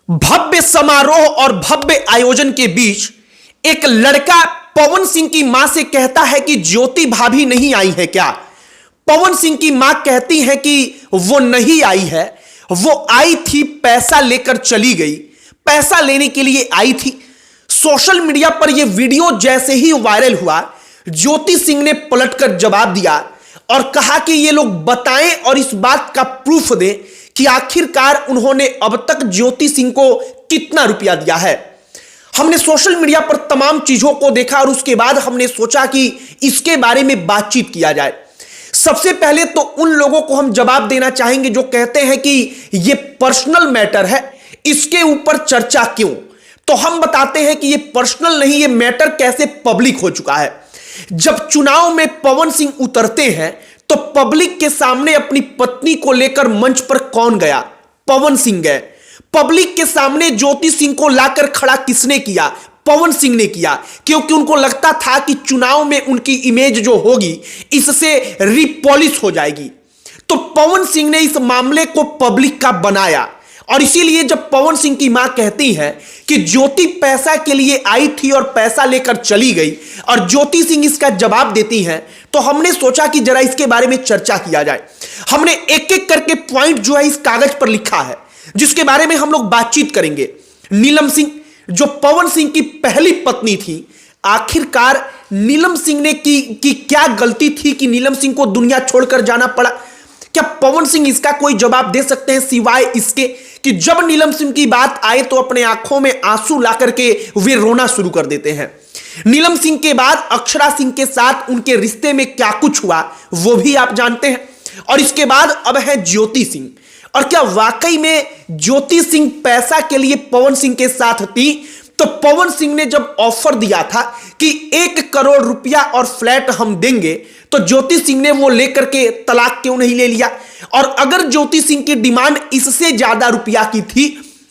भव्य समारोह और भव्य आयोजन के बीच एक लड़का पवन सिंह की मां से कहता है कि ज्योति भाभी नहीं आई है क्या। पवन सिंह की मां कहती है कि वो नहीं आई है, वो आई थी, पैसा लेकर चली गई, पैसा लेने के लिए आई थी। सोशल मीडिया पर यह वीडियो जैसे ही वायरल हुआ, ज्योति सिंह ने पलटकर जवाब दिया और कहा कि ये लोग बताएं और इस बात का प्रूफ दें कि आखिरकार उन्होंने अब तक ज्योति सिंह को कितना रुपया दिया है। हमने सोशल मीडिया पर तमाम चीजों को देखा और उसके बाद हमने सोचा कि इसके बारे में बातचीत किया जाए। सबसे पहले तो उन लोगों को हम जवाब देना चाहेंगे जो कहते हैं कि यह पर्सनल मैटर है, इसके ऊपर चर्चा क्यों। तो हम बताते हैं कि यह पर्सनल नहीं, यह मैटर कैसे पब्लिक हो चुका है। जब चुनाव में पवन सिंह उतरते हैं तो पब्लिक के सामने अपनी पत्नी को लेकर मंच पर कौन गया? पवन सिंह गए। पब्लिक के सामने ज्योति सिंह को लाकर खड़ा किसने किया? पवन सिंह ने किया, क्योंकि उनको लगता था कि चुनाव में उनकी इमेज जो होगी इससे रिपॉलिश हो जाएगी। तो पवन सिंह ने इस मामले को पब्लिक का बनाया और इसीलिए जब पवन सिंह की मां कहती है कि ज्योति पैसा के लिए आई थी और पैसा लेकर चली गई और ज्योति सिंह इसका जवाब देती हैं, तो हमने सोचा कि जरा इसके बारे में चर्चा किया जाए। हमने एक एक करके पॉइंट जो है इस कागज पर लिखा है जिसके बारे में हम लोग बातचीत करेंगे। नीलम सिंह जो पवन सिंह की पहली पत्नी थी, आखिरकार नीलम सिंह ने की क्या गलती थी कि नीलम सिंह को दुनिया छोड़कर जाना पड़ा? क्या पवन सिंह इसका कोई जवाब दे सकते हैं सिवाय इसके कि जब नीलम सिंह की बात आए तो अपने आंखों में आंसू ला करके वे रोना शुरू कर देते हैं। नीलम सिंह के बाद अक्षरा सिंह के साथ उनके रिश्ते में क्या कुछ हुआ वो भी आप जानते हैं। और इसके बाद अब है ज्योति सिंह। और क्या वाकई में ज्योति सिंह पैसा के लिए पवन सिंह के साथ थी? तो पवन सिंह ने जब ऑफर दिया था कि 1 करोड़ रुपया और फ्लैट हम देंगे, तो ज्योति सिंह ने वो लेकर के तलाक क्यों नहीं ले लिया? और अगर ज्योति सिंह की डिमांड इससे ज्यादा रुपया की थी,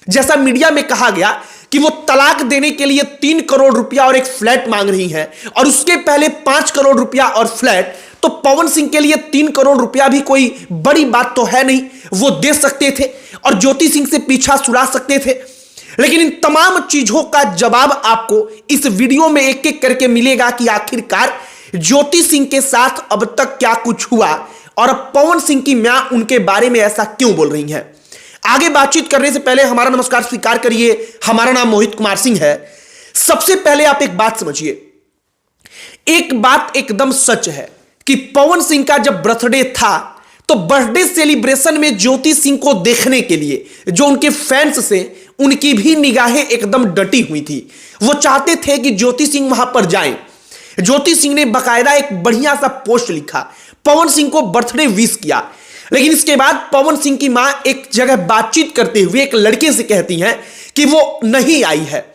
जैसा मीडिया में कहा गया कि वो तलाक देने के लिए 3 करोड़ रुपया और एक फ्लैट मांग रही हैं और उसके पहले 5 करोड़ रुपया और फ्लैट, तो पवन सिंह के लिए 3 करोड़ रुपया भी कोई बड़ी बात तो है नहीं, वो दे सकते थे और ज्योति सिंह से पीछा छुड़ा सकते थे। लेकिन इन तमाम चीजों का जवाब आपको इस वीडियो में एक एक करके मिलेगा कि आखिरकार ज्योति सिंह के साथ अब तक क्या कुछ हुआ और अब पवन सिंह की मां उनके बारे में ऐसा क्यों बोल रही हैं। आगे बातचीत करने से पहले हमारा नमस्कार स्वीकार करिए। हमारा नाम मोहित कुमार सिंह है। सबसे पहले आप एक बात समझिए, एक बात एकदम सच है कि पवन सिंह का जब बर्थडे था तो बर्थडे सेलिब्रेशन में ज्योति सिंह को देखने के लिए जो उनके फैंस से उनकी भी निगाहें एकदम डटी हुई थी। वो चाहते थे कि ज्योति सिंह वहां पर जाएं। ज्योति सिंह ने बकायदा एक बढ़िया सा पोस्ट लिखा, पवन सिंह को बर्थडे विश किया। लेकिन इसके बाद पवन सिंह की मां एक जगह बातचीत करते हुए एक लड़के से कहती हैं कि वो नहीं आई है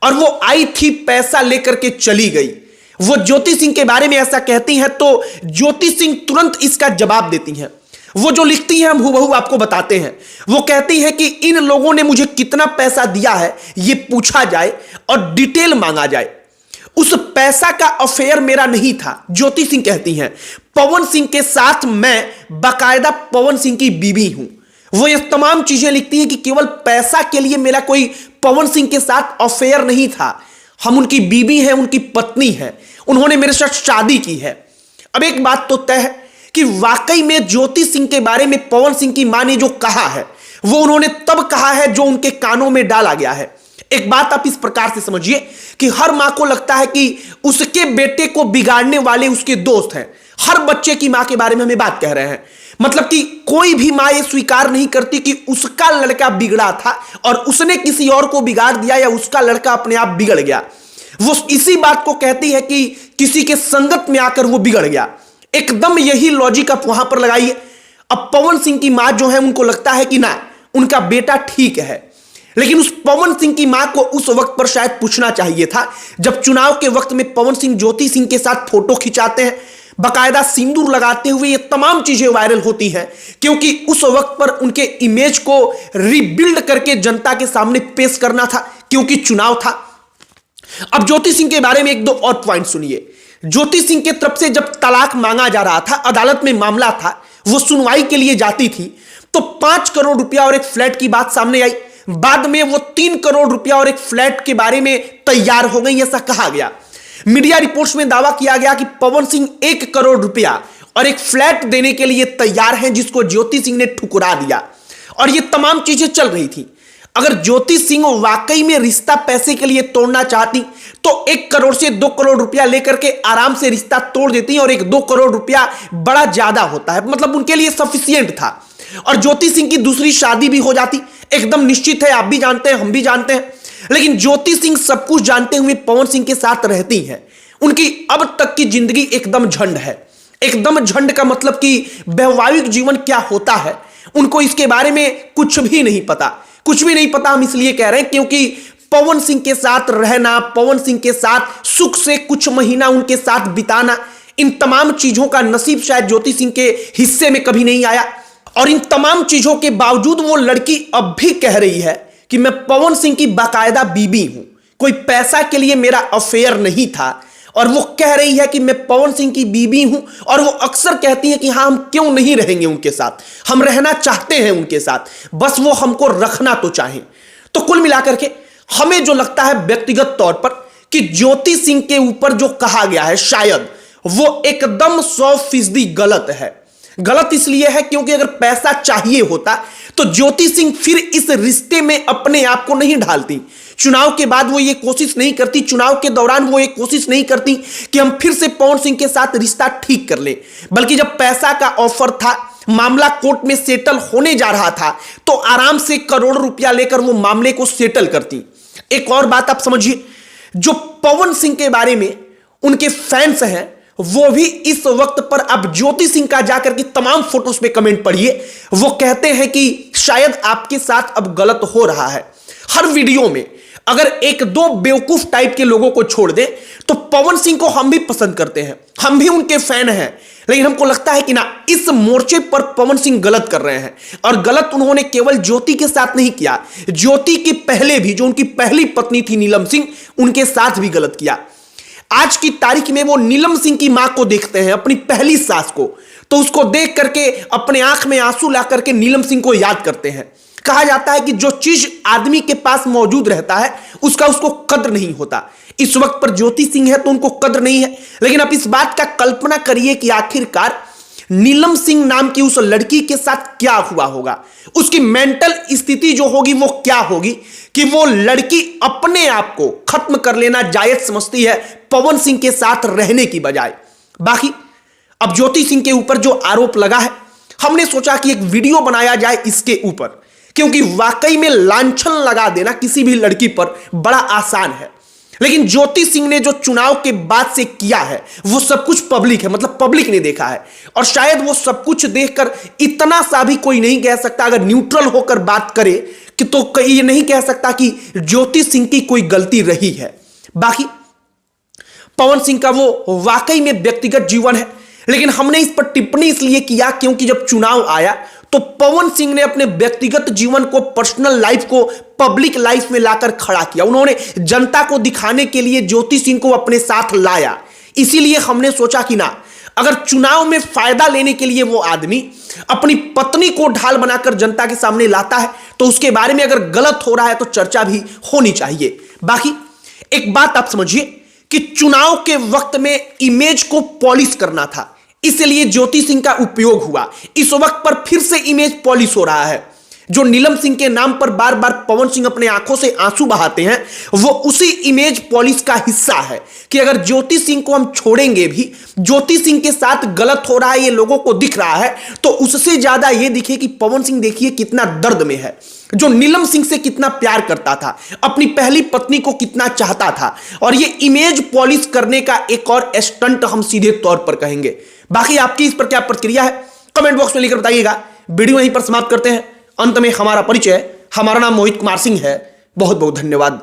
और वो आई थी, पैसा लेकर के चली गई। वो ज्योति सिंह के बारे में ऐसा कहती हैं तो ज्योति सिंह तुरंत इसका जवाब देती हैं। वो जो लिखती हैं हम हूबहू आपको बताते हैं। वो कहती हैं कि इन लोगों ने मुझे कितना पैसा दिया है ये पूछा जाए और डिटेल मांगा जाए। उस पैसा का अफेयर मेरा नहीं था, ज्योति सिंह कहती हैं। पवन सिंह के साथ मैं बाकायदा पवन सिंह की बीवी हूं। वो ये तमाम चीजें लिखती हैं कि केवल पैसा के लिए मेरा कोई पवन सिंह के साथ अफेयर नहीं था। हम उनकी बीवी हैं, उनकी पत्नी है, उन्होंने मेरे साथ शादी की है। अब एक बात तो तय है कि वाकई में ज्योति सिंह के बारे में पवन सिंह की मां ने जो कहा है वो उन्होंने तब कहा है जो उनके कानों में डाला गया है। एक बात आप इस प्रकार से समझिए कि हर मां को लगता है कि उसके बेटे को बिगाड़ने वाले उसके दोस्त हैं। हर बच्चे की मां के बारे में हमें बात कह रहे हैं। मतलब कि कोई भी मां ये स्वीकार नहीं करती कि उसका लड़का बिगड़ा था और उसने किसी और को बिगाड़ दिया या उसका लड़का अपने आप बिगड़ गया। वो इसी बात को कहती है कि किसी के संगत में आकर वो बिगड़ गया। एकदम यही लॉजिक आप वहां पर लगाइए। अब पवन सिंह की मां जो है उनको लगता है कि ना, उनका बेटा ठीक है। लेकिन उस पवन सिंह की मां को उस वक्त पर शायद पूछना चाहिए था जब चुनाव के वक्त में पवन सिंह ज्योति सिंह के साथ फोटो खिंचाते हैं, बकायदा सिंदूर लगाते हुए, ये तमाम चीजें वायरल होती हैं क्योंकि उस वक्त पर उनके इमेज को रिबिल्ड करके जनता के सामने पेश करना था क्योंकि चुनाव था। अब ज्योति सिंह के बारे में एक दो और पॉइंट सुनिए। ज्योति सिंह के तरफ से जब तलाक मांगा जा रहा था, अदालत में मामला था, वो सुनवाई के लिए जाती थी तो 5 करोड़ रुपया और एक फ्लैट की बात सामने आई। बाद में वो 3 करोड़ रुपया और एक फ्लैट के बारे में तैयार हो गई, ऐसा कहा गया। मीडिया रिपोर्ट्स में दावा किया गया कि पवन सिंह 1 करोड़ रुपया और एक फ्लैट देने के लिए तैयार हैं, जिसको ज्योति सिंह ने ठुकरा दिया। और ये तमाम चीजें चल रही थी। अगर ज्योति सिंह वाकई में रिश्ता पैसे के लिए तोड़ना चाहती तो 1 करोड़ से 2 करोड़ रुपया लेकर के आराम से रिश्ता तोड़ देती, और 1-2 करोड़ रुपया बड़ा ज्यादा होता है, मतलब उनके लिए सफिशियंट था। और ज्योति सिंह की दूसरी शादी भी हो जाती, एकदम निश्चित है, आप भी जानते हैं, हम भी जानते हैं। लेकिन ज्योति सिंह सब कुछ जानते हुए पवन सिंह के साथ रहती हैं। उनकी अब तक की जिंदगी एकदम झंड है। एकदम झंड का मतलब कि वैवाहिक जीवन क्या होता है उनको इसके बारे में कुछ भी नहीं पता। कुछ भी नहीं पता हम इसलिए कह रहे हैं क्योंकि पवन सिंह के साथ रहना, पवन सिंह के साथ सुख से कुछ महीना उनके साथ बिताना, इन तमाम चीजों का नसीब शायद ज्योति सिंह के हिस्से में कभी नहीं आया। और इन तमाम चीजों के बावजूद वो लड़की अब भी कह रही है कि मैं पवन सिंह की बाकायदा बीबी हूं, कोई पैसा के लिए मेरा अफेयर नहीं था। और वो कह रही है कि मैं पवन सिंह की बीबी हूं, और वो अक्सर कहती है कि हाँ, हम क्यों नहीं रहेंगे उनके साथ, हम रहना चाहते हैं उनके साथ, बस वो हमको रखना तो चाहें। तो कुल मिलाकर के हमें जो लगता है व्यक्तिगत तौर पर कि ज्योति सिंह के ऊपर जो कहा गया है शायद वो एकदम 100% गलत है। गलत इसलिए है क्योंकि अगर पैसा चाहिए होता तो ज्योति सिंह फिर इस रिश्ते में अपने आप को नहीं ढालती। चुनाव के बाद वो ये कोशिश नहीं करती, चुनाव के दौरान वो ये कोशिश नहीं करती कि हम फिर से पवन सिंह के साथ रिश्ता ठीक कर लें, बल्कि जब पैसा का ऑफर था, मामला कोर्ट में सेटल होने जा रहा था, तो आराम से करोड़ रुपया लेकर वो मामले को सेटल करती। एक और बात आप समझिए, जो पवन सिंह के बारे में उनके फैंस हैं वो भी इस वक्त पर अब ज्योति सिंह का जाकर के तमाम फोटोज पे कमेंट पढ़िए, वो कहते हैं कि शायद आपके साथ अब गलत हो रहा है। हर वीडियो में अगर 1-2 बेवकूफ टाइप के लोगों को छोड़ दें तो पवन सिंह को हम भी पसंद करते हैं, हम भी उनके फैन हैं, लेकिन हमको लगता है कि ना, इस मोर्चे पर पवन सिंह गलत कर रहे हैं। और गलत उन्होंने केवल ज्योति के साथ नहीं किया, ज्योति के पहले भी जो उनकी पहली पत्नी थी नीलम सिंह, उनके साथ भी गलत किया। आज की तारीख में वो नीलम सिंह की मां को देखते हैं, अपनी पहली सास को, तो उसको देख करके अपने आंख में आंसू ला करके नीलम सिंह को याद करते हैं। कहा जाता है कि जो चीज आदमी के पास मौजूद रहता है उसका उसको कद्र नहीं होता। इस वक्त पर ज्योति सिंह है तो उनको कद्र नहीं है, लेकिन आप इस बात का कल्पना करिए कि आखिरकार नीलम सिंह नाम की उस लड़की के साथ क्या हुआ होगा, उसकी मेंटल स्थिति जो होगी वो क्या होगी कि वो लड़की अपने आप को खत्म कर लेना जायज समझती है पवन सिंह के साथ रहने की बजाय। बाकी अब ज्योति सिंह के ऊपर जो आरोप लगा है, हमने सोचा कि एक वीडियो बनाया जाए इसके ऊपर, क्योंकि वाकई में लांछन लगा देना किसी भी लड़की पर बड़ा आसान है। लेकिन ज्योति सिंह ने जो चुनाव के बाद से किया है वो सब कुछ पब्लिक है, मतलब पब्लिक ने देखा है, और शायद वो सब कुछ देखकर इतना सा भी कोई नहीं कह सकता, अगर न्यूट्रल होकर बात करे कि तो ये नहीं कह सकता कि ज्योति सिंह की कोई गलती रही है। बाकी पवन सिंह का वो वाकई में व्यक्तिगत जीवन है, लेकिन हमने इस पर टिप्पणी इसलिए किया क्योंकि जब चुनाव आया तो पवन सिंह ने अपने व्यक्तिगत जीवन को, पर्सनल लाइफ को पब्लिक लाइफ में लाकर खड़ा किया। उन्होंने जनता को दिखाने के लिए ज्योति सिंह को अपने साथ लाया। इसीलिए हमने सोचा कि ना, अगर चुनाव में फायदा लेने के लिए वो आदमी अपनी पत्नी को ढाल बनाकर जनता के सामने लाता है तो उसके बारे में अगर गलत हो रहा है तो चर्चा भी होनी चाहिए। बाकी एक बात आप समझिए कि चुनाव के वक्त में इमेज को पॉलिश करना था, इसलिए ज्योति सिंह का उपयोग हुआ। इस वक्त पर फिर से इमेज पॉलिश हो रहा है। जो नीलम सिंह के नाम पर बार बार पवन सिंह अपने आंखों से आंसू बहाते हैं वो उसी इमेज पॉलिश का हिस्सा है कि अगर ज्योति सिंह को हम छोड़ेंगे भी, ज्योति सिंह के साथ गलत हो रहा है ये लोगों को दिख रहा है, तो उससे ज्यादा ये दिखे कि पवन सिंह देखिए कितना दर्द में है, जो नीलम सिंह से कितना प्यार करता था, अपनी पहली पत्नी को कितना चाहता था। और ये इमेज पॉलिश करने का एक और स्टंट हम सीधे तौर पर कहेंगे। बाकी आपकी इस पर क्या प्रतिक्रिया है कमेंट बॉक्स में लिखकर बताइएगा। वीडियो यहीं पर समाप्त करते हैं। अंत में हमारा परिचय, हमारा नाम मोहित कुमार सिंह है। बहुत बहुत धन्यवाद।